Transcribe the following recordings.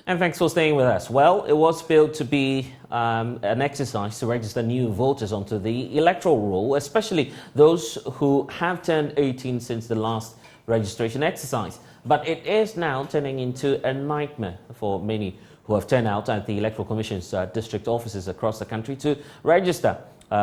And thanks for staying with us. Well, it was built to be an exercise to register new voters onto the electoral roll, especially those who have turned 18 since the last registration exercise. But it is now turning into a nightmare for many who have turned out at the Electoral Commission's district offices across the country to register.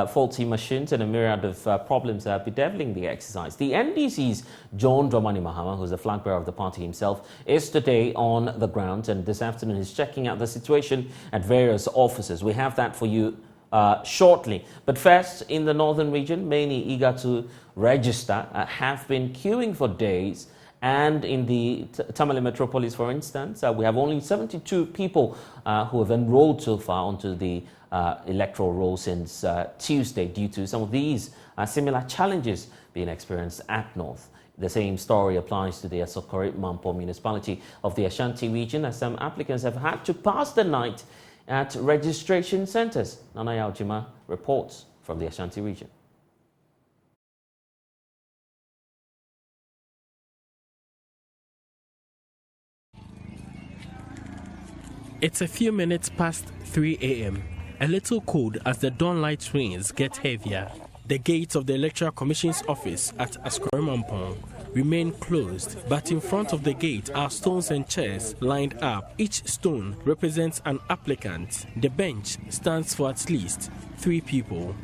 Faulty machines and a myriad of problems are bedeviling the exercise. The NDC's John Dramani Mahama, who's the flag bearer of the party himself, is today on the ground and this afternoon is checking out the situation at various offices. We have that for you shortly. But first, in the northern region, many eager to register have been queuing for days. And in the Tamale Metropolis, for instance, we have only 72 people who have enrolled so far onto the electoral roll since Tuesday due to some of these similar challenges being experienced at North. The same story applies to the Asokore Mampo municipality of the Ashanti region, as some applicants have had to pass the night at registration centres. Nana Yaojima reports from the Ashanti region. It's a few minutes past 3 a.m. A little cold as the dawnlight rains get heavier. The gates of the Electoral Commission's office at Asokore Mampo remain closed, but in front of the gate are stones and chairs lined up. Each stone represents an applicant. The bench stands for at least 3 people.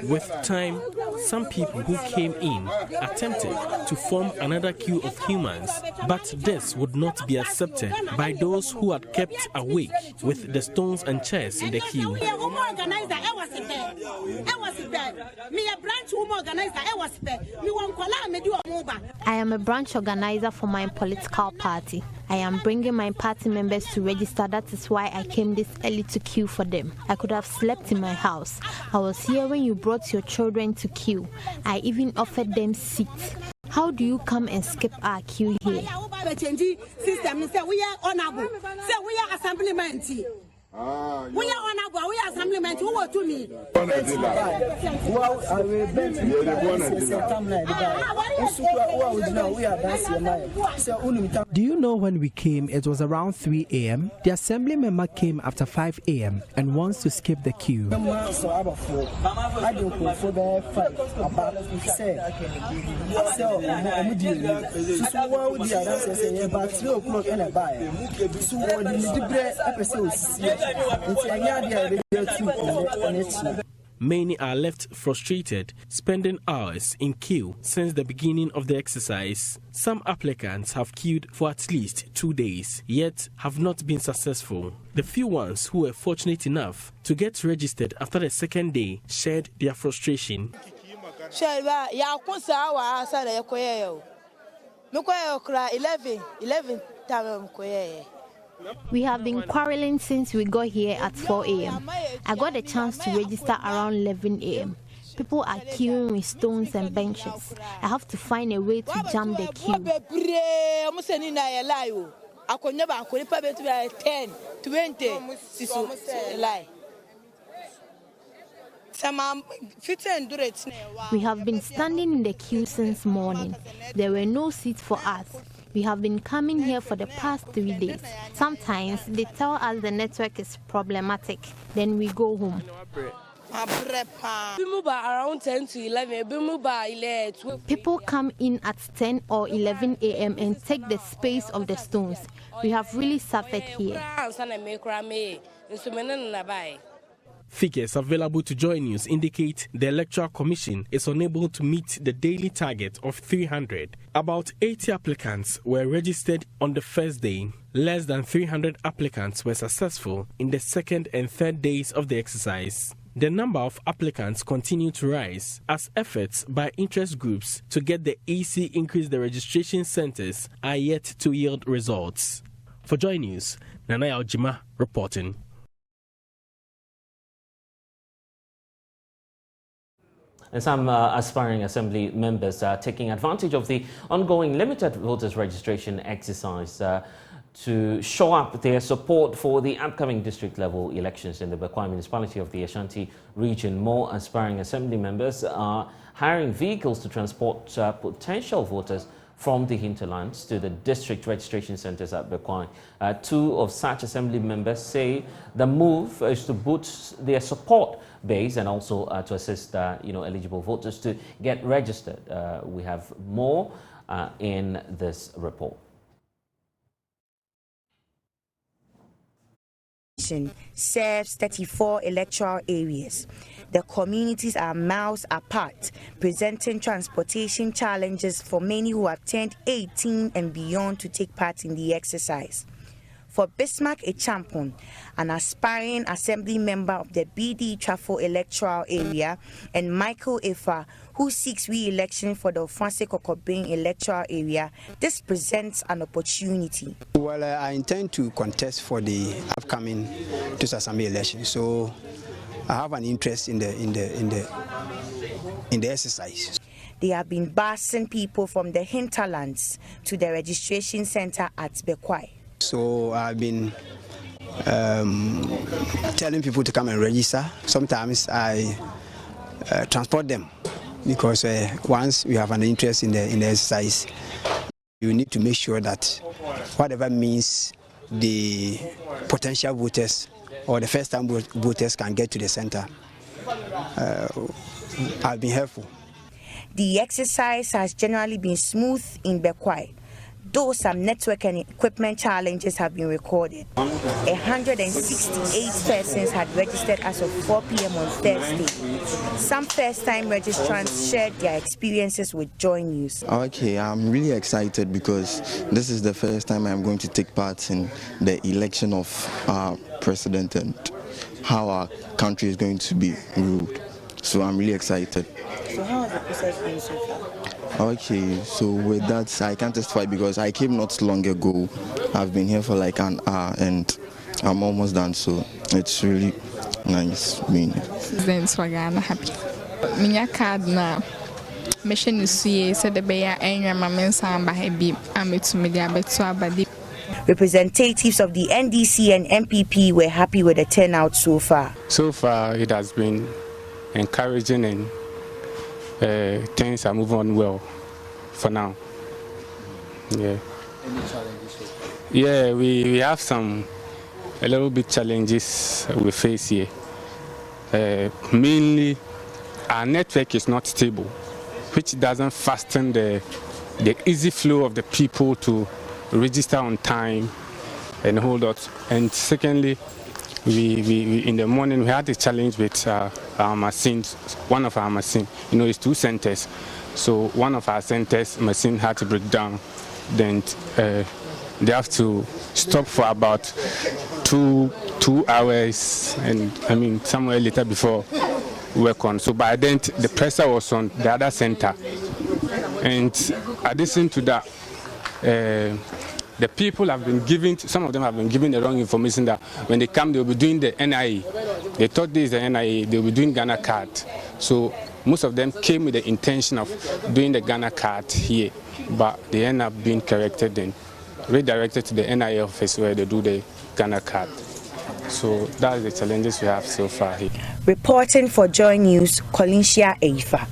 With time, some people who came in attempted to form another queue of humans, but this would not be accepted by those who had kept awake with the stones and chairs in the queue. I am a branch organizer for my political party. I am bringing my party members to register. That is why I came this early to queue for them. I could have slept in my house. I was here when you brought your children to queue. I even offered them seats. How do you come and skip our queue here? We are honorable. We are assemblymen. We are honorable. We are assemblymen. Who want to me? Do you know when we came, it was around 3 a.m.? The assembly member came after 5 a.m. and wants to skip the queue. Many are left frustrated, spending hours in queue since the beginning of the exercise. Some applicants have queued for at least 2 days, yet have not been successful. The few ones who were fortunate enough to get registered after the second day shared their frustration. We have been quarreling since we got here at 4 a.m. I got a chance to register around 11 a.m. People are queuing with stones and benches. I have to find a way to jam the queue. We have been standing in the queue since morning. There were no seats for us. We have been coming here for the past 3 days. Sometimes they tell us the network is problematic. Then we go home. Around 10 to 11. People come in at 10 or 11 a.m. and take the space of the stones. We have really suffered here. Figures available to Joy News indicate the Electoral Commission is unable to meet the daily target of 300. About 80 applicants were registered on the first day. Less than 300 applicants were successful in the second and third days of the exercise. The number of applicants continue to rise as efforts by interest groups to get the EC increase the registration centres are yet to yield results. For Joy News, Nana Yaojima reporting. And some aspiring assembly members are taking advantage of the ongoing limited voters registration exercise to show up their support for the upcoming district level elections in the Bekwai municipality of the Ashanti region. More aspiring assembly members are hiring vehicles to transport potential voters from the hinterlands to the district registration centres at Bekwai. Two of such assembly members say the move is to boost their support base and also to assist eligible voters to get registered. We have more in this report. Serves 34 electoral areas. The communities are miles apart, presenting transportation challenges for many who have turned 18 and beyond to take part in the exercise. For Bismarck Echampon, an aspiring assembly member of the BD Trafo electoral area, and Michael Efa, who seeks re-election for the Ofanse Kokobeng electoral area, this presents an opportunity. Well, I intend to contest for the upcoming Assembly election, so I have an interest in the exercise. They have been busing people from the hinterlands to the registration center at Bekwai. So I've been telling people to come and register. Sometimes I transport them because once we have an interest in the exercise, you need to make sure that whatever means the potential voters or the first-time voters can get to the center. I've been helpful. The exercise has generally been smooth in Bekwai, though some network and equipment challenges have been recorded. 168 persons had registered as of 4 p.m. on Thursday. Some first-time registrants shared their experiences with Joy News. Okay, I'm really excited because this is the first time I'm going to take part in the election of our president and how our country is going to be ruled. So I'm really excited. So how has the process been so far? Okay, so with that, I can't testify because I came not long ago. I've been here for like an hour and I'm almost done, so it's really nice being here. Then Swagana happy. Minya card na mission is see said the bear and my men samba hebi I'm to media betu abadi. Representatives of the NDC and MPP were happy with the turnout so far. So far, it has been encouraging and things are moving on well for now. Yeah. Any challenges? Yeah, we have a little bit challenges we face here. Mainly, our network is not stable, which doesn't fasten the easy flow of the people to register on time and hold out. And secondly, we in the morning we had a challenge with our machines. One of our machines, it's 2 centers. So one of our centers machine had to break down. Then they have to stop for about two hours, and somewhere later before work on. So by then the pressure was on the other center. And addition to that, the people have been given, some of them have been given the wrong information that when they come, they will be doing the NIE. They thought this is the NIE, they will be doing Ghana card. So most of them came with the intention of doing the Ghana card here, but they end up being corrected and redirected to the NIE office where they do the Ghana card. So that's the challenges we have so far here. Reporting for Joy News, Colinsia Eifa.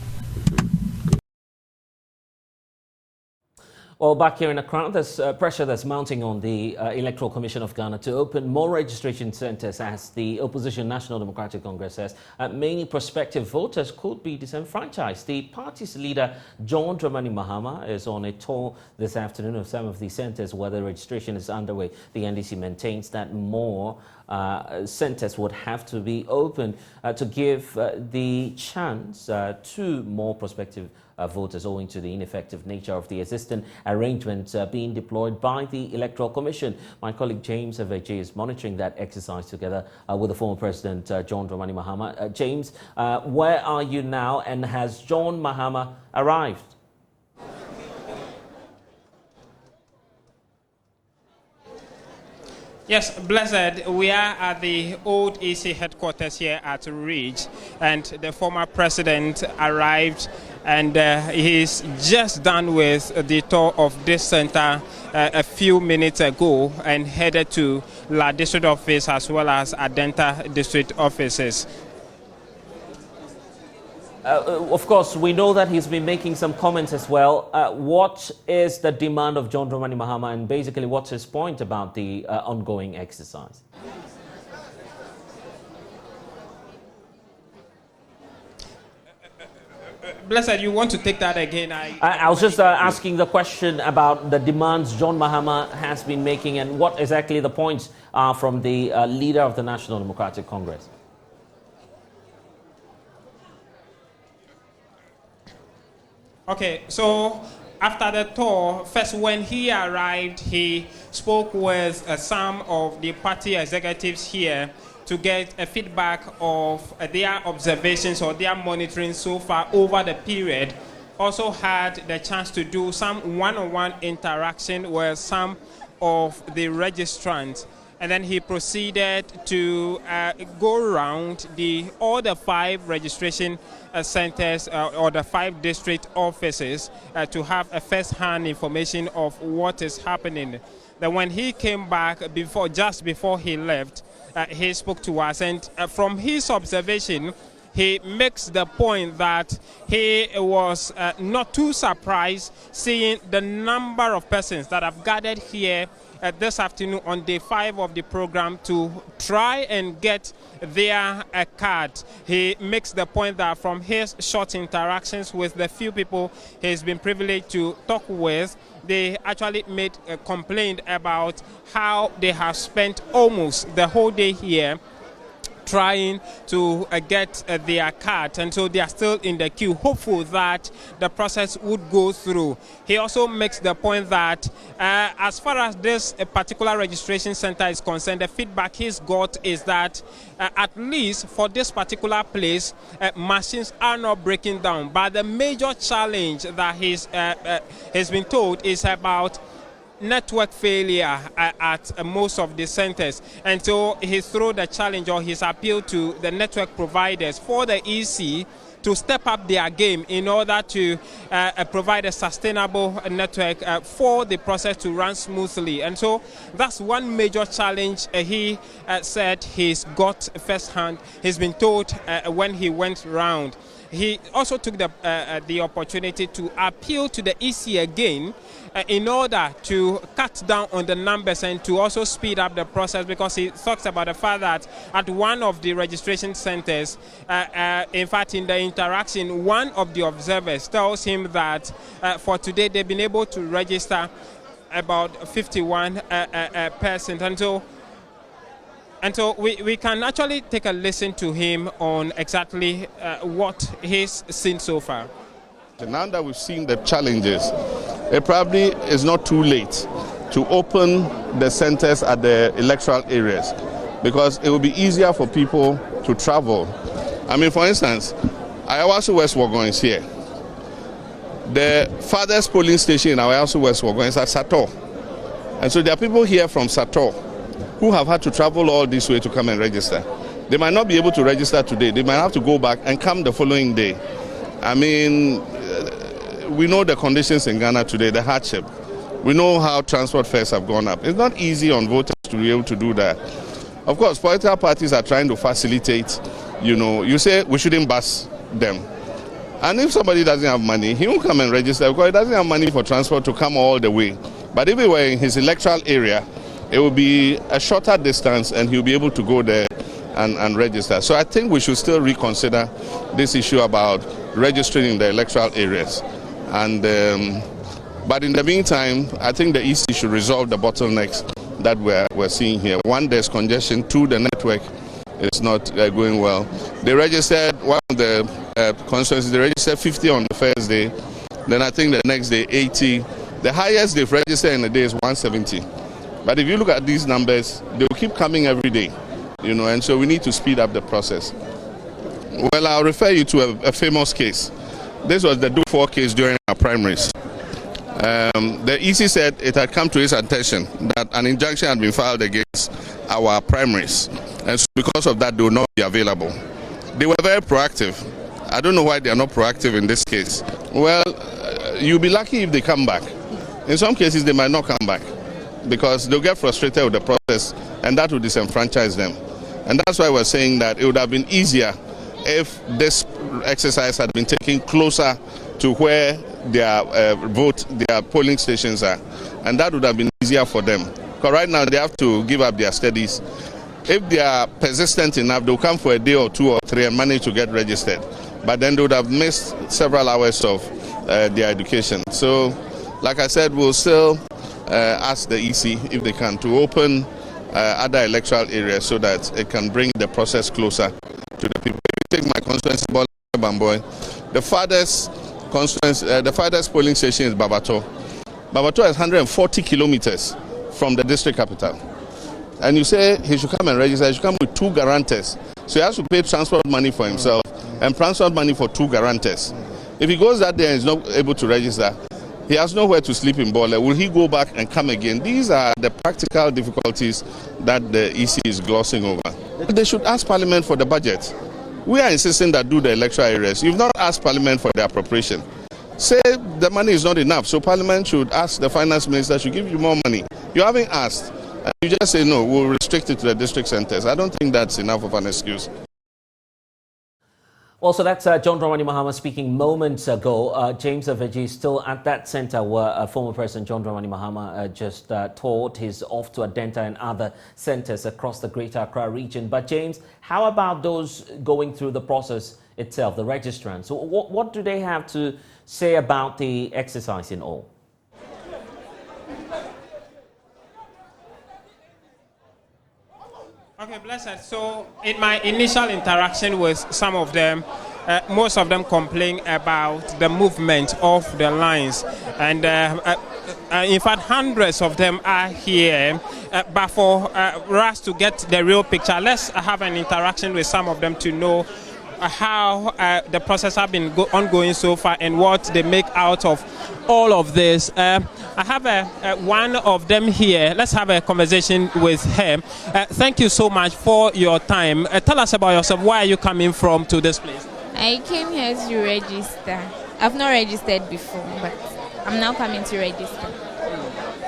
Well, back here in Accra, there's pressure that's mounting on the Electoral Commission of Ghana to open more registration centres as the opposition National Democratic Congress says many prospective voters could be disenfranchised. The party's leader, John Dramani Mahama, is on a tour this afternoon of some of the centres where the registration is underway. The NDC maintains that more centres would have to be opened to give the chance to more prospective voters owing to the ineffective nature of the existing arrangements being deployed by the Electoral Commission. My colleague James Aveje is monitoring that exercise together with the former President John Dramani Mahama. James, where are you now, and has John Mahama arrived? Yes, Blessed, we are at the old EC headquarters here at Ridge, and the former president arrived and he's just done with the tour of this center a few minutes ago and headed to La District Office as well as Adenta District Offices. Of course, we know that he's been making some comments as well. What is the demand of John Dramani Mahama, and basically what's his point about the ongoing exercise? Blessed, you want to take that again? I was just asking the question about the demands John Mahama has been making and what exactly the points are from the leader of the National Democratic Congress. Okay, so after the tour, first when he arrived, he spoke with some of the party executives here to get a feedback of their observations or their monitoring so far over the period. Also had the chance to do some one-on-one interaction with some of the registrants. And then he proceeded to go around all the 5 registration centers or the 5 district offices to have a first-hand information of what is happening. Then when he came back, just before he left, he spoke to us, and from his observation, he makes the point that he was not too surprised seeing the number of persons that have gathered here this afternoon on day 5 of the program to try and get their card. He makes the point that from his short interactions with the few people he's been privileged to talk with, they actually made a complaint about how they have spent almost the whole day here trying to get their card, and so they are still in the queue, hopeful that the process would go through. He also makes the point that as far as this particular registration center is concerned, the feedback he's got is that at least for this particular place, machines are not breaking down. But the major challenge that he's been told is about network failure at most of the centers, and so he threw the challenge or his appeal to the network providers for the EC to step up their game in order to provide a sustainable network for the process to run smoothly. And so that's one major challenge he said he's got firsthand. He's been told when he went round. He also took the opportunity to appeal to the EC again in order to cut down on the numbers and to also speed up the process, because he talks about the fact that at one of the registration centers, in fact, in the interaction, one of the observers tells him that for today they've been able to register about 51%. And so we can actually take a listen to him on exactly what he's seen so far. Now that we've seen the challenges, it probably is not too late to open the centers at the electoral areas, because it will be easier for people to travel. I mean, for instance, Ayawaso West Wuogon is here. The farthest polling station in Ayawaso West Wuogon is at Sator. And so there are people here from Sator who have had to travel all this way to come and register. They might not be able to register today. They might have to go back and come the following day. I mean, we know the conditions in Ghana today, the hardship. We know how transport fares have gone up. It's not easy on voters to be able to do that. Of course, political parties are trying to facilitate, you say we shouldn't bus them. And if somebody doesn't have money, he won't come and register because he doesn't have money for transport to come all the way. But if we were in his electoral area, it will be a shorter distance and he'll be able to go there and register. So I think we should still reconsider this issue about registering in the electoral areas. And but in the meantime, I think the EC should resolve the bottlenecks that we're seeing here. One, there's congestion. Two, the network is not going well. They registered, one of the constituencies, they registered 50 on the first day. Then I think the next day, 80. The highest they've registered in a day is 170. But if you look at these numbers, they will keep coming every day, and so we need to speed up the process. Well, I'll refer you to a famous case. This was the Do4 case during our primaries. The EC said it had come to its attention that an injunction had been filed against our primaries, and so because of that, they will not be available. They were very proactive. I don't know why they are not proactive in this case. Well, you'll be lucky if they come back. In some cases, they might not come back because they'll get frustrated with the process and that will disenfranchise them. And that's why we're saying that it would have been easier if this exercise had been taken closer to where their polling stations are. And that would have been easier for them. Because right now they have to give up their studies. If they are persistent enough, they'll come for a day or 2 or 3 and manage to get registered. But then they would have missed several hours of their education. So, like I said, we'll still ask the EC, if they can, to open other electoral areas so that it can bring the process closer to the people. If you take my constituency, Bamboy, the farthest polling station is Babato. Babato is 140 kilometers from the district capital. And you say he should come and register, he should come with 2 guarantors. So he has to pay transport money for himself and transport money for 2 guarantors. If he goes that day and is not able to register, he has nowhere to sleep in Bole. Will he go back and come again? These are the practical difficulties that the EC is glossing over. They should ask Parliament for the budget. We are insisting that do the electoral areas. You've not asked Parliament for the appropriation. Say the money is not enough, so Parliament should ask the finance minister to give you more money. You haven't asked. And you just say, no, we'll restrict it to the district centers. I don't think that's enough of an excuse. Well, so that's John Dramani Mahama speaking moments ago. James Aveji still at that center where former President John Dramani Mahama just toured. He's off to Adenta and other centers across the Greater Accra region. But James, how about those going through the process itself, the registrants? So what do they have to say about the exercise in all? Okay, blessed. So in my initial interaction with some of them, most of them complain about the movement of the lines. And in fact, hundreds of them are here. But for us to get the real picture, let's have an interaction with some of them to know how the process has been ongoing so far and what they make out of all of this. I have one of them here. Let's have a conversation with him. Thank you so much for your time. Tell us about yourself. Where are you coming from to this place? I came here to register. I've not registered before, but I'm now coming to register.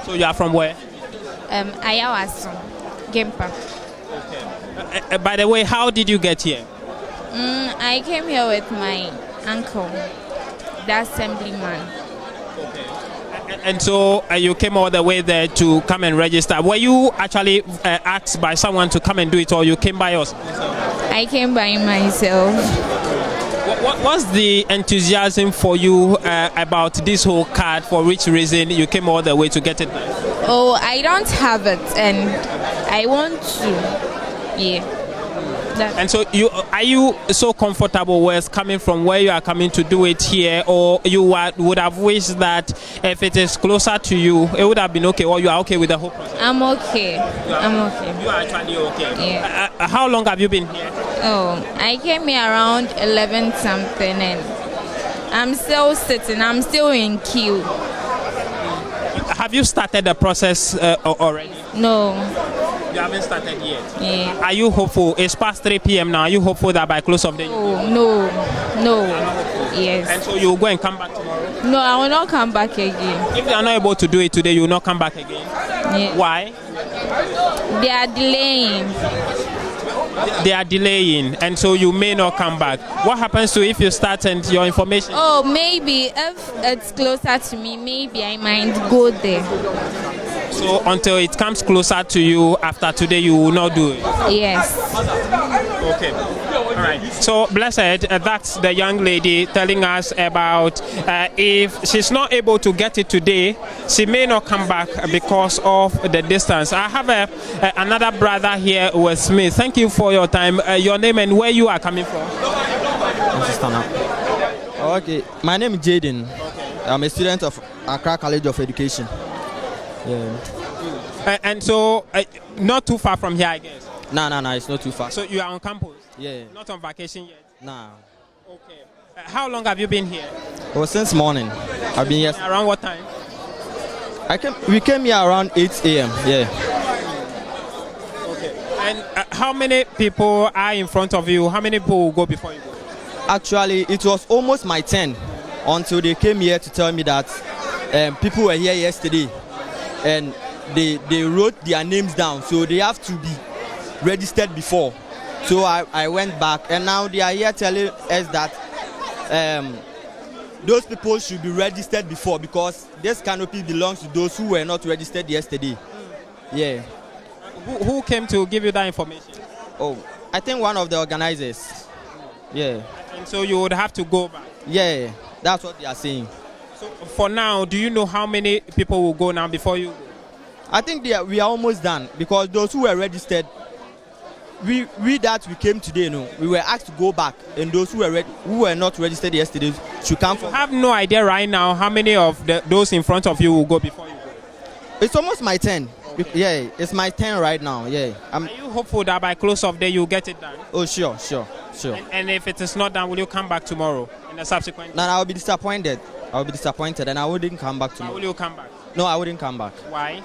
So you are from where? Ayawaso, Gempa. Okay. By the way, how did you get here? I came here with my uncle, the assemblyman. Okay. And so you came all the way there to come and register. Were you actually asked by someone to come and do it, or you came by yourself? I came by myself. What's the enthusiasm for you about this whole card? For which reason you came all the way to get it? Oh, I don't have it, and I want to. Yeah. And so are you so comfortable with coming from where you are coming to do it here, or you would have wished that if it is closer to you, it would have been okay, or you are okay with the whole process? I'm okay. I'm okay. You are actually okay? Yeah. How long have you been here? Oh, I came here around 11 something, and I'm still sitting. I'm still in queue. Have you started the process already? No. You haven't started yet? Yeah. Are you hopeful? It's past 3 p.m. now. Are you hopeful that by close of day? Oh, no. Yes. And so you will go and come back tomorrow? No, I will not come back again. If you are not able to do it today, you will not come back again? Yeah. Why? They are delaying. They are delaying, and so you may not come back. What happens to if you start and your information? Oh, maybe if it's closer to me, maybe I might go there. So until it comes closer to you after today, you will not do it? Yes. Okay. All right. So, blessed, that's the young lady telling us about if she's not able to get it today, she may not come back because of the distance. I have another brother here with me. Thank you for your time. Your name and where you are coming from? Okay. My name is Jaden. Okay. I'm a student of Accra College of Education. Yeah. And so, not too far from here, I guess? No, it's not too far. So you are on campus? Yeah. Not on vacation yet? Nah. Okay. How long have you been here? Well, since morning. I've been here. Around what time? We came here around 8 a.m. Yeah. Okay. And how many people are in front of you? How many people will go before you go? Actually, it was almost my turn until they came here to tell me that people were here yesterday and they wrote their names down, so they have to be registered before. So I went back, and now they are here telling us that those people should be registered before, because this canopy belongs to those who were not registered yesterday. Yeah. Who came to give you that information? Oh, I think one of the organizers. Yeah. And so you would have to go back? Yeah, that's what they are saying. So for now, do you know how many people will go now before you go? I think we are almost done, because those who were registered, we came today, we were asked to go back, and those who were not registered yesterday should come. You have no idea right now how many of those in front of you will go before you go? It's almost my turn. Yeah, it's my turn right now. Yeah. Are you hopeful that by close of day you'll get it done? Oh, sure. And if it is not done, will you come back tomorrow in the subsequent? No, I will be disappointed. And I wouldn't come back tomorrow. Will you come back? No, I wouldn't come back. Why?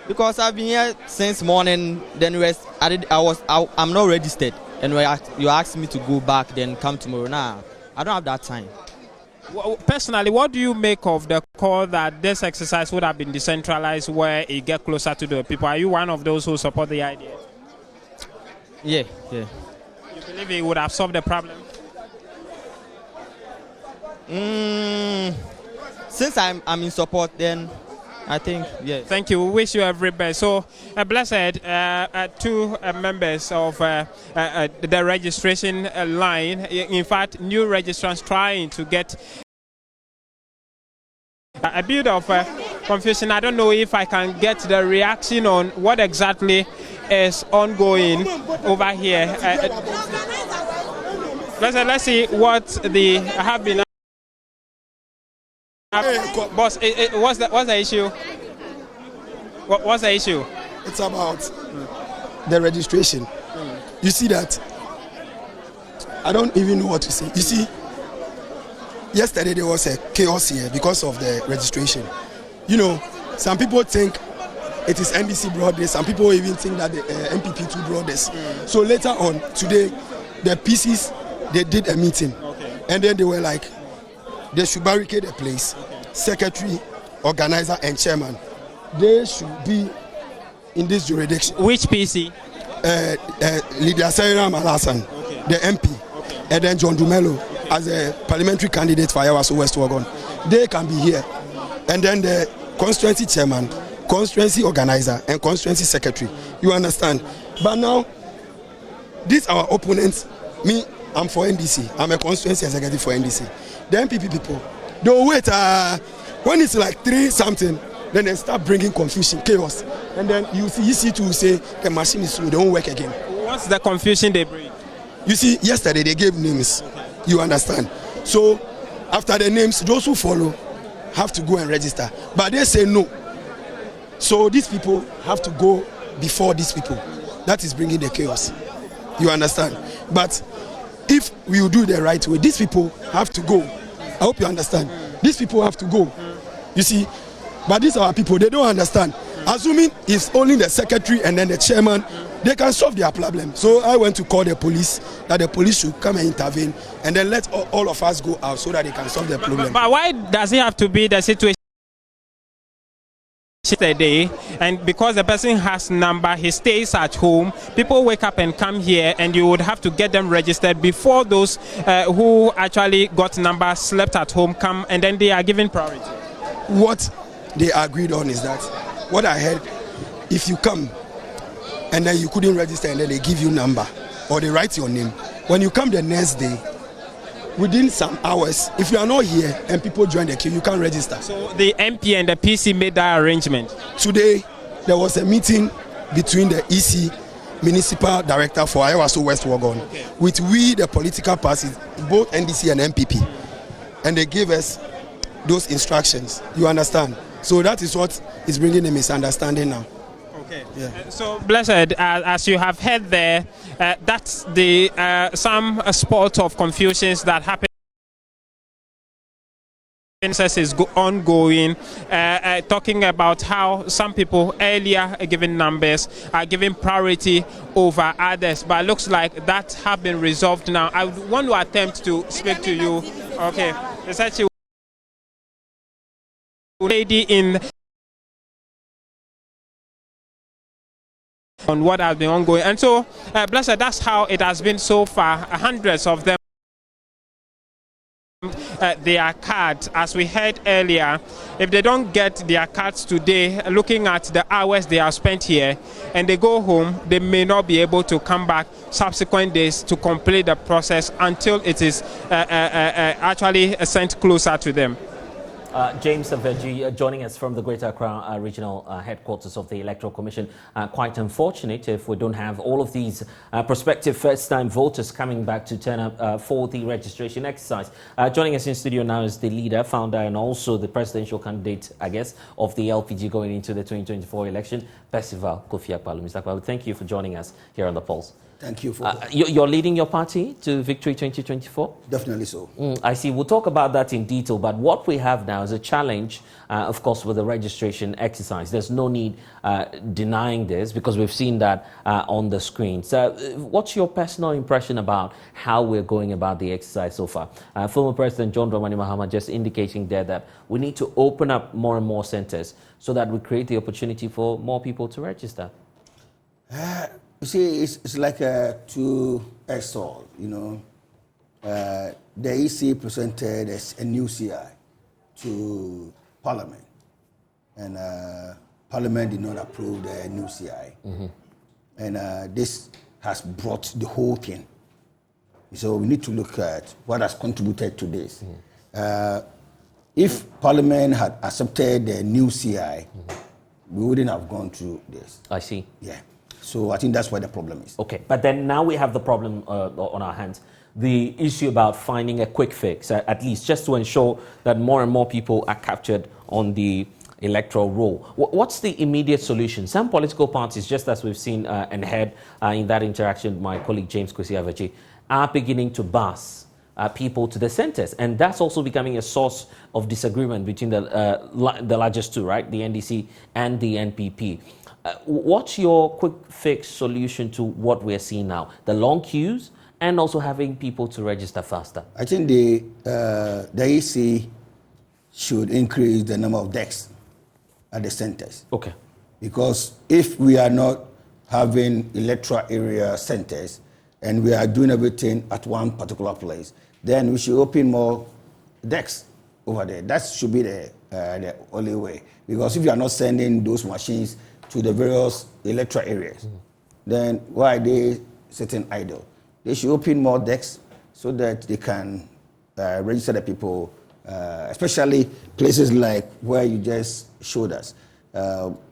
Because I've been here since morning. Then I'm not registered, and you asked me to go back, then come tomorrow. Nah, I don't have that time. Personally, what do you make of the call that this exercise would have been decentralized, where it get closer to the people? Are you one of those who support the idea? Yeah. You believe it would have solved the problem? Since I'm in support, then I think, yes. Thank you. We wish you every best. So, blessed, two members of the registration line, in fact, new registrants trying to get a bit of confusion. I don't know if I can get the reaction on what exactly is ongoing over here. Let's see what they have been. Boss, what's the issue? What's the issue? It's about the registration. You see that? I don't even know what to say. You see, yesterday there was a chaos here because of the registration. You know, some people think it is NDC brought this. Some people even think that the MPP too brought this. So later on today, the PCs, they did a meeting, and then they were like, they should barricade the place. Secretary, organizer, and chairman, they should be in this jurisdiction. Which PC? Lydia Sarah Malasan, the MP, and then John Dumelo as a parliamentary candidate for Ayawaso West Wagon. They can be here. And then the constituency chairman, constituency organizer, and constituency secretary. You understand? But now, these are our opponents. Me, I'm for NDC. I'm a constituency executive for NDC. The MPP people, they'll wait. When it's like 3 something, then they start bringing confusion, chaos. And then you see to say the machine is slow, they won't work again. What's the confusion they bring? You see, yesterday they gave names. You understand? So after the names, those who follow have to go and register. But they say no. So these people have to go before these people. That is bringing the chaos. You understand? But if we will do the right way, these people have to go. I hope you understand. These people have to go. You see? But these are our people, they don't understand. Assuming it's only the secretary and then the chairman, they can solve their problem. So I went to call the police, that the police should come and intervene, and then let all of us go out so that they can solve the problem. But why does it have to be the situation today? And because the person has number, he stays at home, people wake up and come here, and you would have to get them registered before those who actually got number, slept at home, come, and then they are given priority. What they agreed on is that, what I heard, if you come and then you couldn't register and then they give you number or they write your name, when you come the next day, within some hours, if you are not here and people join the queue, you can't register. So the MP and the PC made that arrangement? Today, there was a meeting between the EC, Municipal Director for Ayawaso West Wagon, with we, the political parties, both NDC and MPP. And they gave us those instructions. You understand? So that is what is bringing the misunderstanding now. Okay. Yeah. So, Blessed, as you have heard there, that's the some spot of confusions that happen Census is ongoing, talking about how some people earlier given numbers are given priority over others, but it looks like that have been resolved now. I would want to attempt to speak to you. Okay, there's actually a lady in on what has been ongoing, and so Blessed, that's how it has been so far. Hundreds of them. Their cards, as we heard earlier, if they don't get their cards today, looking at the hours they have spent here, and they go home, they may not be able to come back subsequent days to complete the process until it is actually sent closer to them. James Aveji joining us from the Greater Accra Regional Headquarters of the Electoral Commission. Quite unfortunate if we don't have all of these prospective first-time voters coming back to turn up for the registration exercise. Joining us in studio now is the leader, founder, and also the presidential candidate, I guess, of the LPG going into the 2024 election, Percival Kofi Akpaloo. Mr. Akpaloo, thank you for joining us here on The Pulse. Thank you for you're leading your party to victory 2024? Definitely so. I see. We'll talk about that in detail, but what we have now is a challenge, of course, with the registration exercise. There's no need denying this because we've seen that on the screen. So what's your personal impression about how we're going about the exercise so far? Former President John Dramani Mahama just indicating there that we need to open up more and more centers so that we create the opportunity for more people to register. You see, it's like a two-edged sword, you know. The EC presented a new CI to Parliament, and Parliament did not approve the new CI. And this has brought the whole thing. So we need to look at what has contributed to this. If Parliament had accepted the new CI, we wouldn't have gone through this. I see. Yeah. So I think that's where the problem is. Okay, but then now we have the problem on our hands. The issue about finding a quick fix, at least just to ensure that more and more people are captured on the electoral roll. What's the immediate solution? Some political parties, just as we've seen and heard in that interaction with my colleague James Kwesi Aveji, are beginning to bus people to the centers. And that's also becoming a source of disagreement between the largest two, right? The NDC and the NPP. What's your quick fix solution to what we're seeing now? The long queues and also having people to register faster? I think the EC should increase the number of desks at the centers. Okay. Because if we are not having electoral area centers and we are doing everything at one particular place, then we should open more desks over there. That should be the only way. Because if you are not sending those machines to the various electoral areas, then why are they sitting idle? They should open more desks so that they can register the people, especially places like where you just showed us.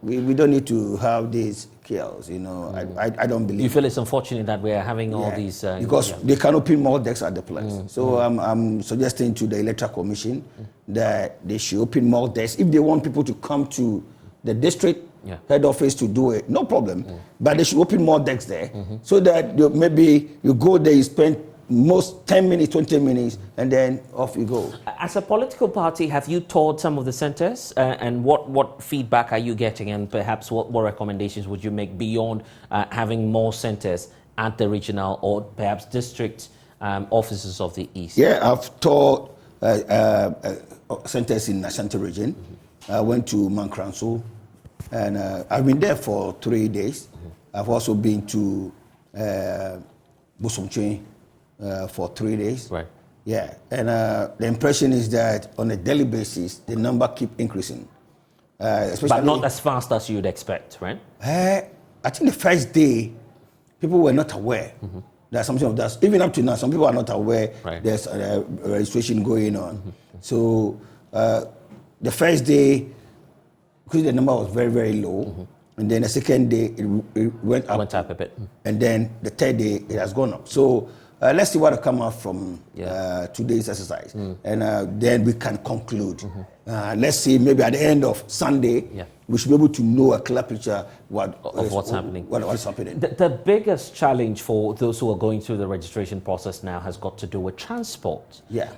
We don't need to have these chaos, you know. I don't believe. You feel it's unfortunate that we are having all these... because they can open more desks at the place. So I'm suggesting to the Electoral Commission that they should open more desks. If they want people to come to the district head office to do it, no problem. But they should open more desks there so that maybe you go there, you spend most 10 minutes, 20 minutes, and then off you go. As a political party, have you toured some of the centers and what feedback are you getting, and perhaps what recommendations would you make beyond having more centers at the regional or perhaps district offices of the East? Yeah, I've toured centers in Ashanti region. I went to Mankranso, and I've been there for 3 days. I've also been to Bosomtwe for 3 days. Right. Yeah, and the impression is that on a daily basis, the number keep increasing. But not as fast as you'd expect, right? I think the first day, people were not aware that something of that. Even up to now, some people are not aware there's a registration going on. So the first day, because the number was very, very low, and then the second day, it went up a bit. And then the third day, it has gone up. So let's see what will come out from today's exercise. And then we can conclude. Let's see, maybe at the end of Sunday, we should be able to know a clear picture of what's happening. What's happening. The biggest challenge for those who are going through the registration process now has got to do with transport. Yeah.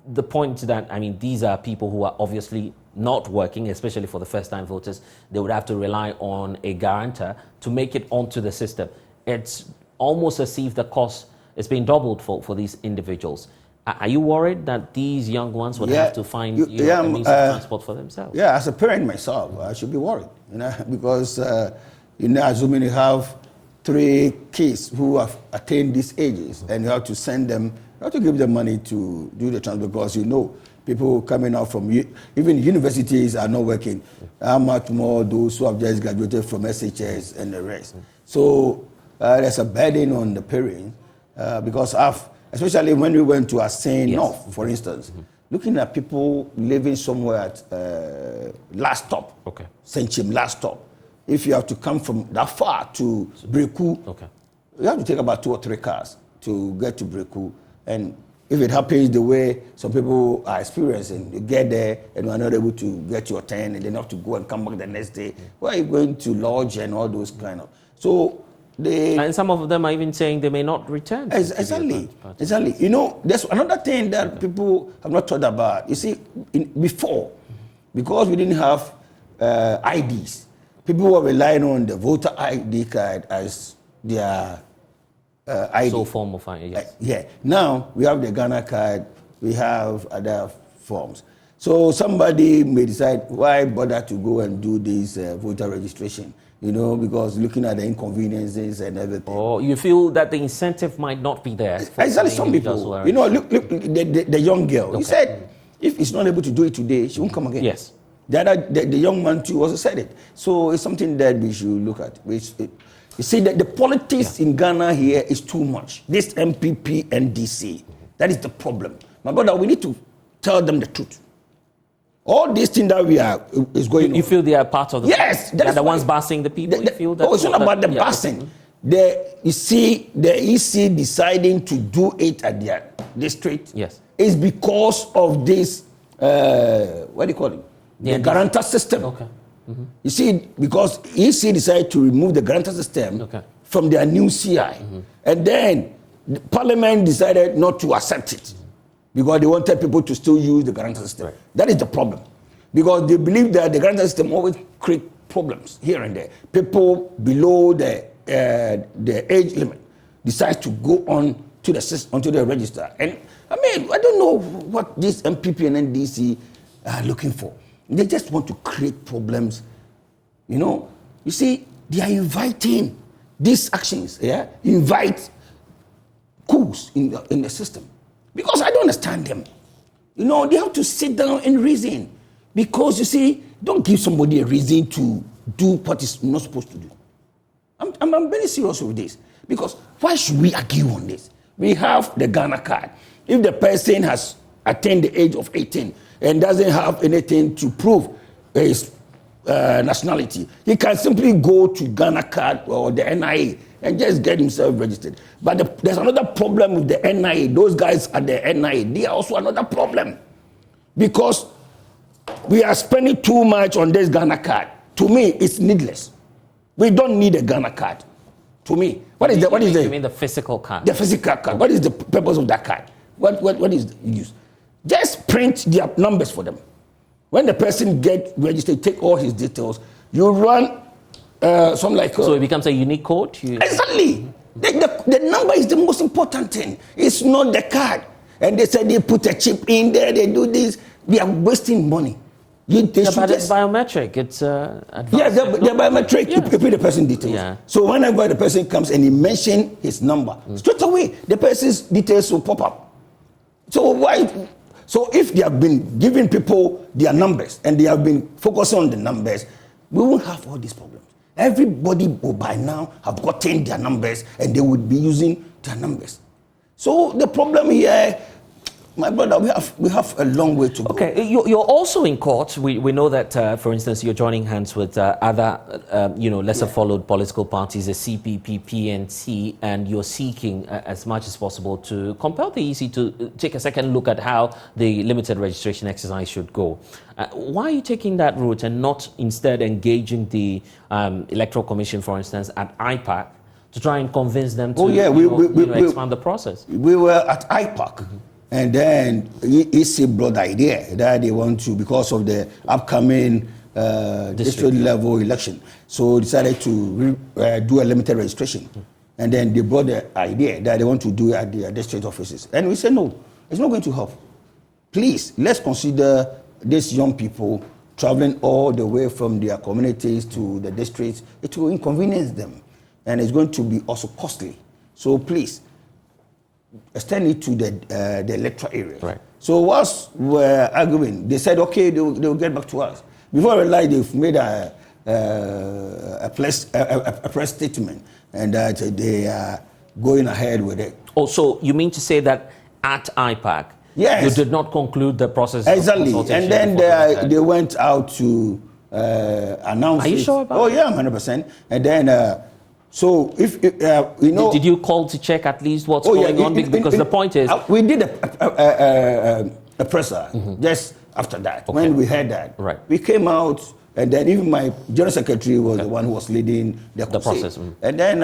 the point that, I mean, these are people who are obviously not working, especially for the first-time voters. They would have to rely on a guarantor to make it onto the system. It's almost as if the cost is being doubled for these individuals. Are you worried that these young ones would have to find a means of transport for themselves? Yeah, as a parent myself, I should be worried, because assuming you have 3 kids who have attained these ages, and you have to send them, you have to give them money to do the transport, because people coming out from even universities are not working. How much more those who have just graduated from SHS and the rest. So there's a burden on the parents, because especially when we went to Asen North, for instance, looking at people living somewhere at last stop, Senchim last stop. If you have to come from that far to Breku, you have to take about 2 or 3 cars to get to Breku. And if it happens the way some people are experiencing, you get there and you are not able to get your turn, and then have to go and come back the next day. Where are you going to lodge and all those kind of? So and some of them are even saying they may not return. Exactly. There's another thing that people have not thought about. You see, before, because we didn't have IDs, people were relying on the voter ID card as their ID. So form of ID, yes. Yeah. Now we have the Ghana card, we have other forms. So somebody may decide, why bother to go and do this voter registration? Because looking at the inconveniences and everything. Or you feel that the incentive might not be there. Exactly, some people. Look, the young girl. He said, if he's not able to do it today, she won't come again. Yes. The young man too also said it. So it's something that we should look at. You see, that the politics in Ghana here is too much. This MPP and DC, that is the problem. My brother, we need to tell them the truth. All these things that is going on. You feel they are part of the Yes, they're the ones busing the people. You feel that? It's not about the busing. You see, the EC deciding to do it at their district. Yes, is because of this. What do you call it? The guarantor system. Okay. Mm-hmm. You see, because EC decided to remove the guarantor system from their new CI, and then the Parliament decided not to accept it. Because they wanted people to still use the guarantor system. Right. That is the problem. Because they believe that the guarantor system always creates problems here and there. People below the age limit decide to go on to the system, onto the register. And I don't know what this MPP and NDC are looking for. They just want to create problems. You see, they are inviting these actions. Invite coups in the system. Because I don't understand them. They have to sit down and reason. Because, you see, don't give somebody a reason to do what is not supposed to do. I'm very serious with this. Because why should we argue on this? We have the Ghana card. If the person has attained the age of 18 and doesn't have anything to prove his nationality, he can simply go to Ghana card or the NIA and just get himself registered. But there's another problem with the NIA. Those guys at the NIA, they are also another problem. Because we are spending too much on this Ghana card. To me, it's needless. We don't need a Ghana card. To me. You mean the physical card? The physical card. What is the purpose of that card? What is the use? Just print their numbers for them. When the person gets registered, take all his details, you run so it becomes a unique code? Exactly. The number is the most important thing. It's not the card. And they said they put a chip in there, they do this. They are wasting money. But it's biometric. It's advanced. Yeah, the biometric, you put the person details. Yeah. So whenever the person comes and he mentions his number, straight away, the person's details will pop up. So if they have been giving people their numbers and they have been focusing on the numbers, we won't have all these problems. Everybody will by now have gotten their numbers and they would be using their numbers. So the problem here, my brother, we have a long way to go. Okay, you're also in court. We know that, for instance, you're joining hands with other, lesser followed political parties, the CPP, PNC, and you're seeking as much as possible to compel the EC to take a second look at how the limited registration exercise should go. Why are you taking that route and not instead engaging the Electoral Commission, for instance, at IPAC to try and convince them to expand the process? We were at IPAC. And then EC brought the idea that they want to, because of the upcoming district level election, so decided to do a limited registration. And then they brought the idea that they want to do it at the district offices. And we said, no, it's not going to help. Please, let's consider these young people traveling all the way from their communities to the districts. It will inconvenience them. And it's going to be also costly. So please, extend it to the electoral area. Right. So whilst we were arguing, they said, okay, they'll get back to us. Before I realized, they've made a press statement and that they are going ahead with it. Also, you mean to say that at IPAC, yes, you did not conclude the process? Exactly. And then they went out to announce Are you sure about that? Yeah, 100%. And then, so if you know, did you call to check at least what's going on? Because the point is, we did a presser just after that. Okay. When we heard that, right, we came out, and then even my general secretary was the one who was leading the process. And then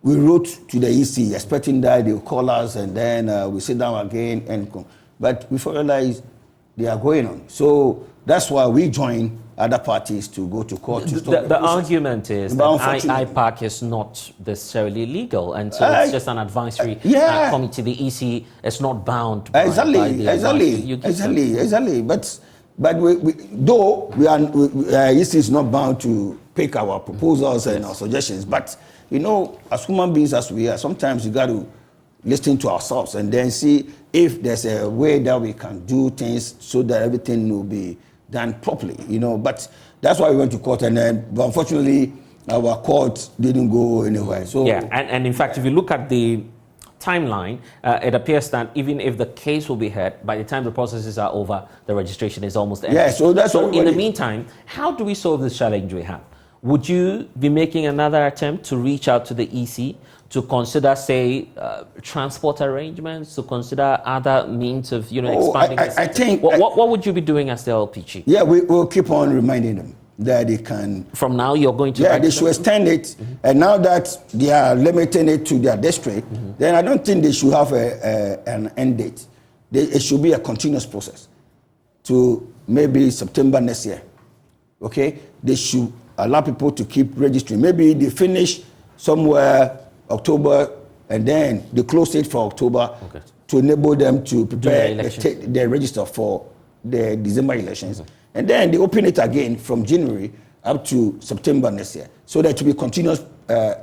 we wrote to the EC expecting that they will call us, and then we sit down again. But we realized they are going on. So that's why we joined other parties to go to court. The argument is that IPAC is not necessarily legal, and so it's just an advisory committee. The EC is not bound by Exactly. But we though EC is not bound to pick our proposals and our suggestions, but you know, as human beings as we are, sometimes you got to listen to ourselves and then see if there's a way that we can do things so that everything will be done properly, you know. But that's why we went to court, and then, but unfortunately, our court didn't go anywhere. So yeah, and in fact, if you look at the timeline, it appears that even if the case will be heard, by the time the processes are over, the registration is almost ended. Yeah, so that's so. In the meantime, how do we solve this challenge we have? Would you be making another attempt to reach out to the EC to consider, say, transport arrangements, to consider other means of, expanding? I think. What would you be doing as the LPG? Yeah, we'll keep on reminding them that they can. From now, you're going to. Yeah, they should extend it, and now that they are limiting it to their district, then I don't think they should have an end date. It should be a continuous process to maybe September next year. Okay, they should allow people to keep registering. Maybe they finish somewhere October, and then they close it for October to enable them to prepare their register for the December elections. And then they open it again from January up to September next year. So that to be a continuous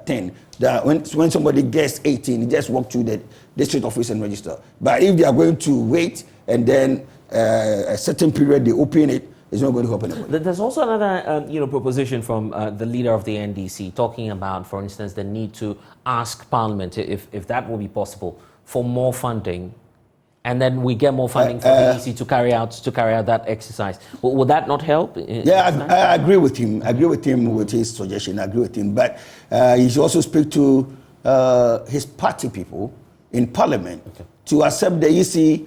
thing. That when somebody gets 18, they just walk to the district office and register. But if they are going to wait and then a certain period they open it, it's not going to happen anymore. There's also another proposition from the leader of the NDC talking about, for instance, the need to ask Parliament if that will be possible for more funding, and then we get more funding from the EC to carry out that exercise. Would that not help? I agree with him. I agree with him with his suggestion. I agree with him, but he should also speak to his party people in Parliament to accept the EC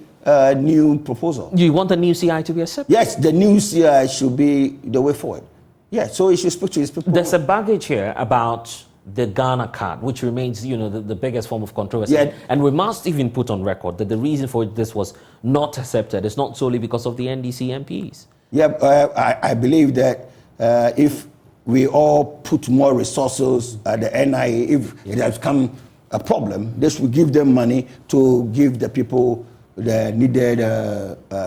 new proposal. You want the new CI to be accepted? Yes, the new CI should be the way forward. Yeah, so he should speak to his people. There's a baggage here about the Ghana card, which remains, the biggest form of controversy. Yeah. And we must even put on record that the reason for this was not accepted is not solely because of the NDC MPs. Yeah, I believe that if we all put more resources at the NIA, if it has become a problem, this will give them money to give the people the needed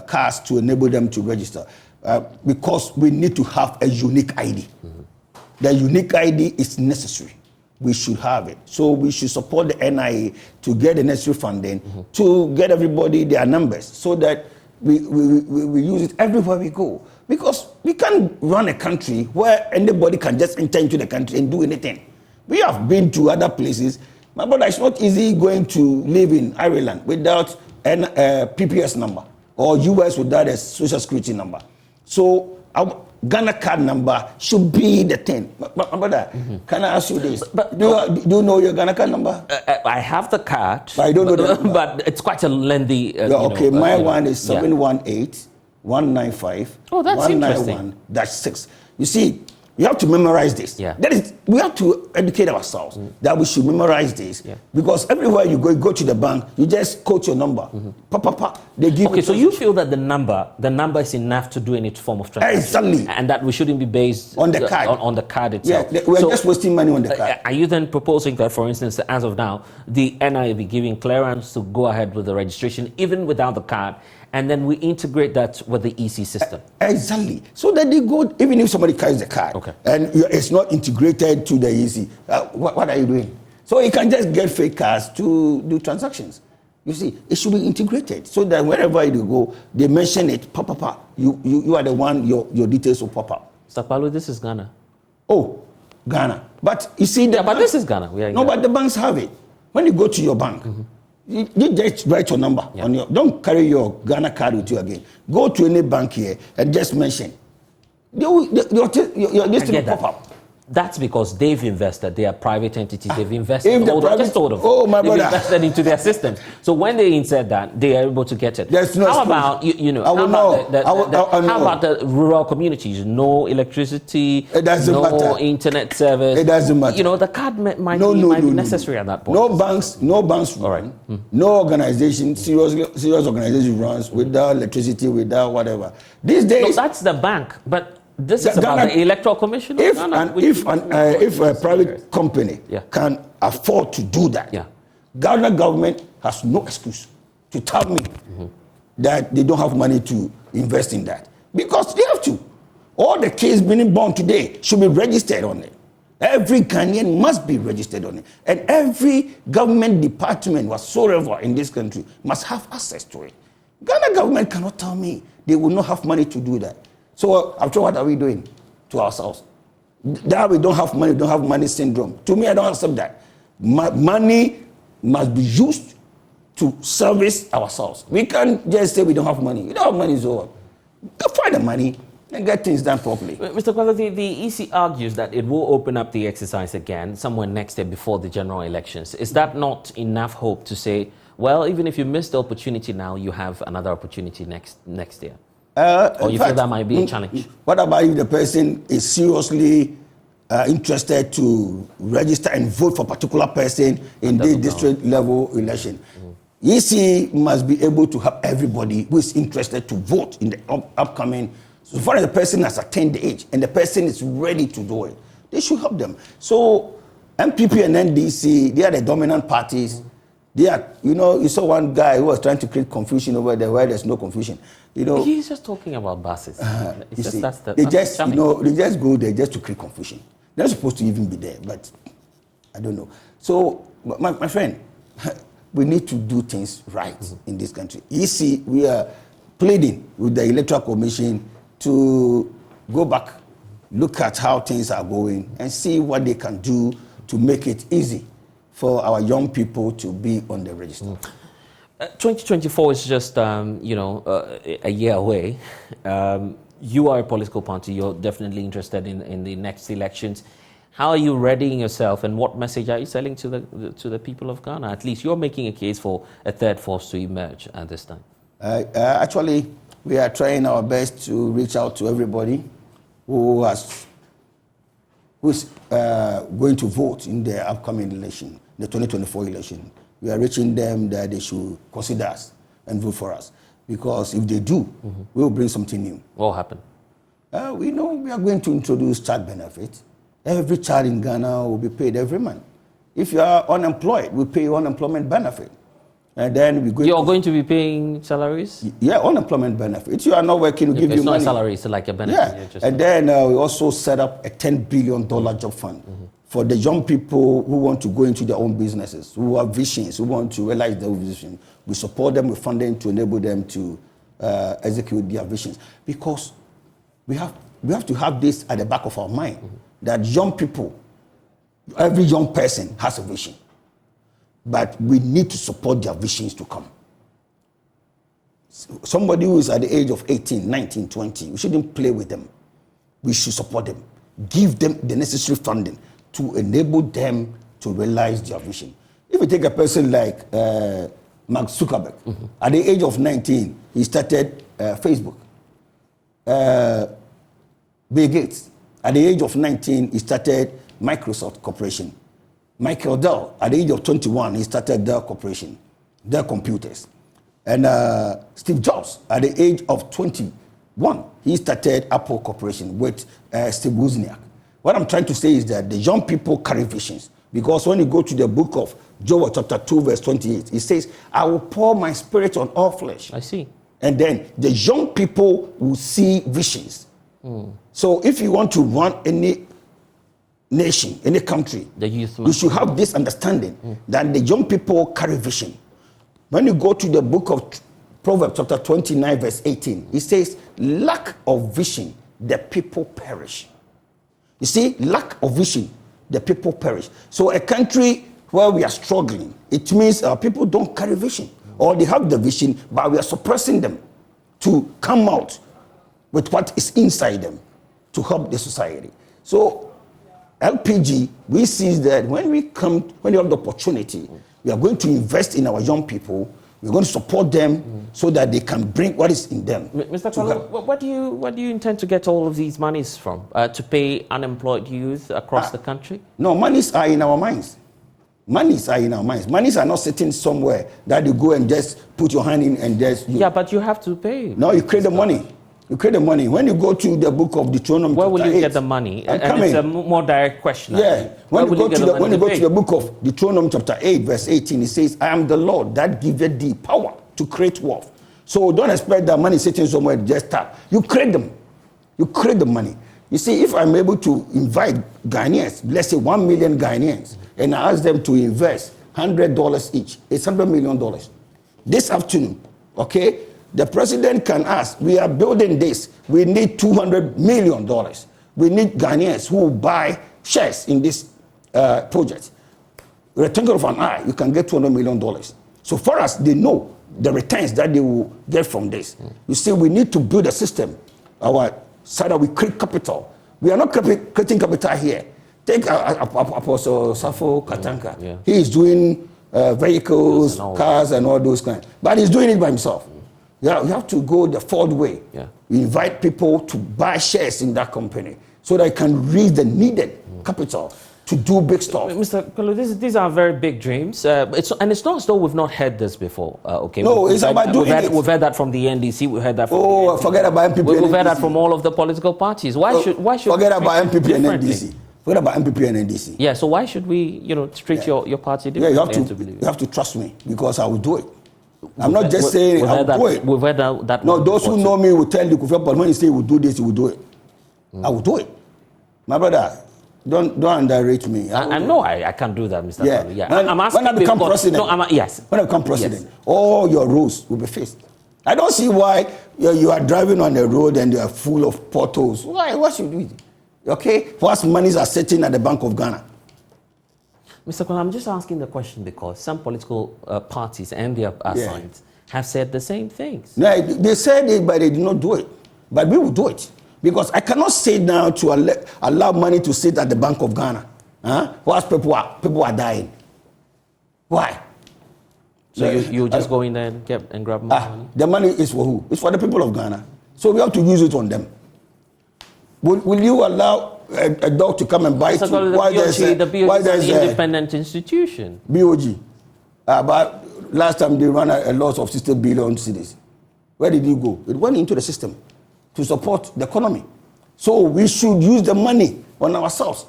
cards to enable them to register, because we need to have a unique ID. The unique ID is necessary. We should have it. So we should support the NIA to get the necessary funding to get everybody their numbers so that we use it everywhere we go. Because we can't run a country where anybody can just enter into the country and do anything. We have been to other places. My brother, it's not easy going to live in Ireland without a PPS number, or US without a social security number. So our Ghana card number should be the thing. My brother, can I ask you this? Do you know your Ghana card number? I have the card. I don't know the number. But it's quite a lengthy. My one is 718-195. Oh, that's interesting. 191-6. You see, You have to memorize this. Yeah. That is, we have to educate ourselves that we should memorize this. Because everywhere you go to the bank, you just quote your number. They give. Okay, so you feel that the number is enough to do any form of transaction, exactly, and that we shouldn't be based on the card, on the card itself. Yeah, we're just wasting money on the card. Are you then proposing that, for instance, as of now, the NIA be giving clearance to go ahead with the registration even without the card, and then we integrate that with the EC system? Exactly. So that they go, even if somebody carries the card, and it's not integrated to the EC, what are you doing? So you can just get fake cards to do transactions. You see, it should be integrated so that wherever you go, they mention it, you are the one, your details will pop up. Mr. Palu, this is Ghana. Oh, Ghana. But you see, but this is Ghana. But the banks have it. When you go to your bank, you just write your number on your. Don't carry your Ghana card with you again. Go to any bank here and just mention. Your list will pop up. That's because they've invested. They are private entities. They've invested. My they've brother. invested into their systems. So when they insert that, they are able to get it. There's no how about how about the rural communities? No electricity. It doesn't matter. Internet service. It doesn't matter. The card might be necessary at that point. No banks. All right. No organization, serious organization runs without electricity, without whatever. These days. No, that's the bank, but. This is about the Electoral Commission? If a private company can afford to do that, Ghana government has no excuse to tell me that they don't have money to invest in that. Because they have to. All the kids being born today should be registered on it. Every Ghanaian must be registered on it. And every government department whatsoever in this country must have access to it. Ghana government cannot tell me they will not have money to do that. So after what are we doing to ourselves? That we don't have money syndrome. To me, I don't accept that. Money must be used to service ourselves. We can't just say we don't have money. We don't have money, so go find the money and get things done properly. Mr. Kwala, the EC argues that it will open up the exercise again somewhere next year before the general elections. Is that not enough hope to say, well, even if you miss the opportunity now, you have another opportunity next year? Or you feel that might be a challenge? What about if the person is seriously interested to register and vote for a particular person in the district level election? EC must be able to help everybody who is interested to vote in the upcoming. So far as the person has attained the age and the person is ready to do it, they should help them. So MPP and NDC, they are the dominant parties. They are, you saw one guy who was trying to create confusion over there where there's no confusion. He's just talking about buses. They just go there just to create confusion. They're not supposed to even be there, but I don't know. So, my friend, we need to do things right in this country. EC, we are pleading with the Electoral Commission to go back, look at how things are going, and see what they can do to make it easy for our young people to be on the register. 2024 is just, a year away. You are a political party. You're definitely interested in the next elections. How are you readying yourself, and what message are you selling to the people of Ghana? At least you're making a case for a third force to emerge at this time. Actually, we are trying our best to reach out to everybody who's going to vote in the upcoming election, the 2024 election. We are reaching them that they should consider us and vote for us. Because if they do, we will bring something new. What will happen? We know we are going to introduce child benefit. Every child in Ghana will be paid every month. If you are unemployed, we pay you unemployment benefit. And then You're going to be paying salaries? Yeah, unemployment benefit. If you are not working, we give you money. It's not a salary, it's like a benefit. Yeah, and then we also set up a $10 billion job fund for the young people who want to go into their own businesses, who have visions, who want to realize their vision. We support them with funding to enable them to execute their visions. Because we have to have this at the back of our mind, that young people, every young person has a vision. But we need to support their visions to come. Somebody who is at the age of 18, 19, 20, we shouldn't play with them. We should support them. Give them the necessary funding to enable them to realize their vision. If you take a person like Mark Zuckerberg, at the age of 19, he started Facebook. Bill Gates, At the age of 19, he started Microsoft Corporation. Michael Dell, at the age of 21, he started Dell Corporation, Dell Computers. And Steve Jobs, at the age of 21, he started Apple Corporation with Steve Wozniak. What I'm trying to say is that the young people carry visions. Because when you go to the book of Joel chapter 2, verse 28, it says, I will pour my spirit on all flesh. I see. And then the young people will see visions. So if you want to run any nation, any country, the youth you should have this understanding that the young people carry vision. When you go to the book of Proverbs chapter 29, verse 18, it says, lack of vision, the people perish. You see, lack of vision, the people perish. So a country where we are struggling, it means our people don't carry vision, or they have the vision, but we are suppressing them to come out with what is inside them to help the society. So LPG, we see that when we have the opportunity, we are going to invest in our young people. We're going to support them so that they can bring what is in them. Mr. Kwalo, what do you intend to get all of these monies from? To pay unemployed youth across the country? No, monies are in our minds. Monies are in our minds. Monies are not sitting somewhere that you go and just put your hand in and just... Yeah, but you have to pay. No, you create the money. You create the money. When you go to the book of Deuteronomy, where will you get the money? And it's a more direct question. Yeah. When you go to the book of Deuteronomy chapter 8, verse 18, it says, I am the Lord that giveth thee power to create wealth. So don't expect that money sitting somewhere just tap. You create them. You create the money. You see, if I'm able to invite Ghanaians, let's say 1 million Ghanaians, and I ask them to invest $100 each, it's $100 million. This afternoon, okay? The president can ask, we are building this. We need $200 million. We need Ghanaians who will buy shares in this project. With a twinkle of an eye, you can get $200 million. So far as they know the returns that they will get from this. You see, we need to build a system. Our side that we create capital. We are not creating capital here. Take Apostle Safo Katanka. Yeah. He is doing vehicles, cars, and all those kinds. But he's doing it by himself. You have to go the fourth way. Yeah. You invite people to buy shares in that company so they can raise the needed capital to do big stuff. Mr. Kwalo, these are very big dreams. And it's not as though we've not heard this before. Okay. No, it's about doing it. We've heard that from the NDC. We've heard that from the forget about MPP We've heard that from all of the political parties. Why should forget about MPP and NDC? Forget about MPP and NDC. Yeah, so why should we, treat your party differently? Yeah, you have to trust me because I will do it. I'm not just saying I will do it. We've heard that. No, those who know me will tell you, but when you say you will do this, you will do it. I will do it. My brother, don't underrate me. I know I can't do that, Mr. Yeah. Kwalo. Yeah. When I'm asking I become president, yes. When I become president, all your rules will be faced. I don't see why you are driving on the road and you are full of potholes. Why? What should we do? Okay? What monies are sitting at the Bank of Ghana? Mr. Kwalo, I'm just asking the question because some political parties and their assigns have said the same things. No, they said it, but they did not do it. But we will do it. Because I cannot say now to allow money to sit at the Bank of Ghana. Whilst people are dying. Why? So you just go in there and grab more money? The money is for who? It's for the people of Ghana. So we have to use it on them. Will you allow a dog to come and bite you? The BOG is an independent institution. BOG. But last time they ran a loss of 60 billion cedis. Where did it go? It went into the system to support the economy. So we should use the money on ourselves.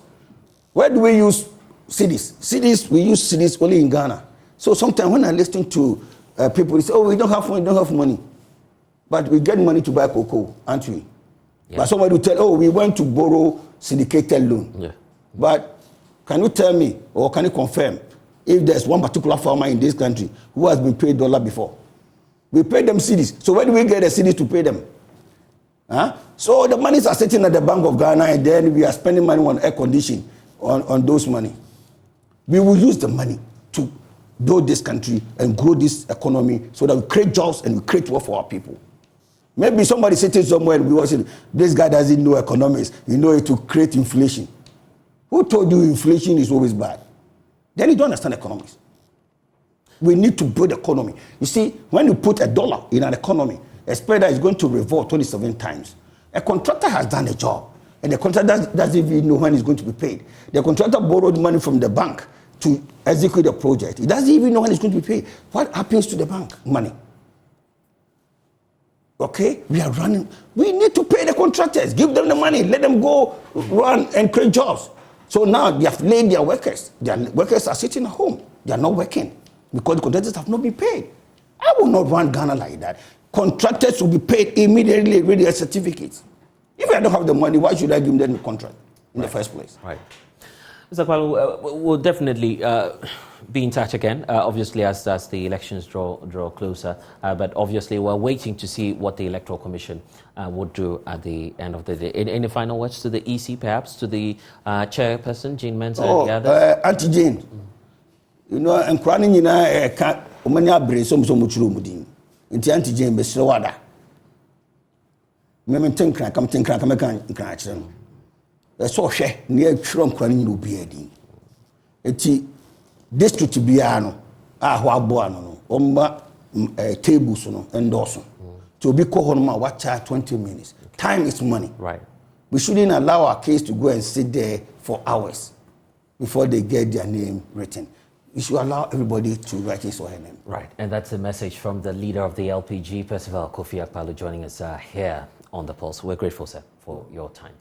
Where do we use cedis? We use cedis only in Ghana. So sometimes when I listen to people, they say, oh, we don't have money. But we get money to buy cocoa, aren't we? Yeah. But somebody will tell, oh, we went to borrow syndicated loan. Yeah. But can you tell me, or can you confirm, if there's one particular farmer in this country who has been paid dollar before? We pay them cedis. So where do we get the cedis to pay them? So the monies are sitting at the Bank of Ghana, and then we are spending money on air conditioning on those money. We will use the money to build this country and grow this economy so that we create jobs and we create wealth for our people. Maybe somebody sitting somewhere and we will say, this guy doesn't know economics. You know it to create inflation. Who told you inflation is always bad? Then you don't understand economics. We need to build economy. You see, when you put $1 in an economy, expect that it's going to revolve 27 times. A contractor has done a job. And the contractor doesn't even know when it's going to be paid. The contractor borrowed money from the bank to execute the project. He doesn't even know when it's going to be paid. What happens to the bank money? Okay, we are running. We need to pay the contractors, give them the money, let them go run and create jobs. So now they have laid their workers. Their workers are sitting at home. They are not working because the contractors have not been paid. I will not run Ghana like that. Contractors will be paid immediately with their certificates. If I don't have the money, why should I give them the contract in the first place? Right. Mr. Akpaloo, we'll definitely be in touch again, obviously, as the elections draw closer. But obviously, we're waiting to see what the Electoral Commission would do at the end of the day. Any final words to the EC, perhaps, to the chairperson, Jean Mensah, and the others? Auntie Jane, you know, I'm crying in a cat, Omania Brace, some much into Auntie Jane, Mr. Wada. Memon Tinkra, come Tinkra, come and catch them. So share near Trump running you be a dean. Eti district biano, Wabuano, Omba tables endorse. To be called watch 20 minutes. Time is money. Right. We shouldn't allow our case to go and sit there for hours before they get their name written. We should allow everybody to write his or her name. Right, and that's a message from the leader of the LPG, Percival Kofi Akpaloo, joining us here on The Pulse. We're grateful, sir, for your time.